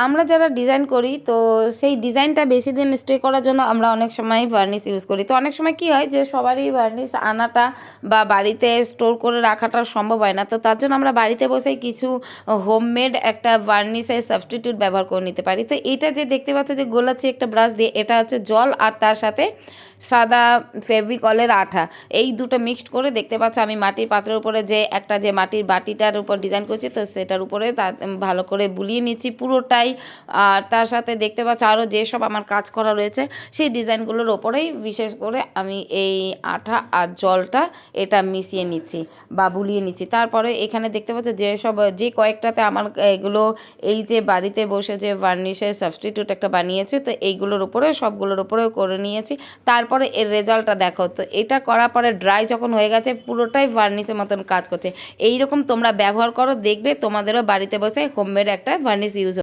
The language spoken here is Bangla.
আমরা যারা ডিজাইন করি তো সেই ডিজাইনটা বেশি দিন স্টে করার জন্য আমরা অনেক সময় ভার্নিশ ইউজ করি। তো অনেক সময় কী হয় যে সবারই ভার্নিশ আনাটা বা বাড়িতে স্টোর করে রাখাটা সম্ভব হয় না। তো তার জন্য আমরা বাড়িতে বসেই কিছু হোমমেড একটা ভার্নিশের সাবস্টিটিউট ব্যবহার করে নিতে পারি। তো এটা যে দেখতে পাচ্ছ যে গোলাচ্ছি একটা ব্রাশ দিয়ে, এটা হচ্ছে জল আর তার সাথে সাদা ফেভিকলের আঠা, এই দুটো মিক্সড করে দেখতে পাচ্ছ আমি মাটির পাত্রের উপরে যে একটা যে মাটির বাটিটার উপর ডিজাইন করছি, তো সেটার উপরে তা ভালো করে বুলিয়ে নিচ্ছি পুরোটাই। আর তার সাথে দেখতে পাচ্ছ আরও যেসব আমার কাজ করা রয়েছে সেই ডিজাইনগুলোর ওপরেই বিশেষ করে আমি এই আঠা আর জলটা এটা মিশিয়ে নিচ্ছি বা বুলিয়ে নিচ্ছি। তারপরে এখানে দেখতে পাচ্ছ যেসব যে কয়েকটাতে আমার এগুলো এই যে বাড়িতে বসে যে ভার্নিশের সাবস্টিটিউট একটা বানিয়েছে, তো এইগুলোর উপরে সবগুলোর উপরেও করে নিয়েছি। তারপরে এর রেজাল্টটা দেখো, তো এটা করার পরে ড্রাই যখন হয়ে গেছে পুরোটাই ভার্নিশের মতন কাজ করছে। এই রকম তোমরা ব্যবহার করো, দেখবে তোমাদেরও বাড়িতে বসে হোমমেড একটা ভার্নিশ ইউজ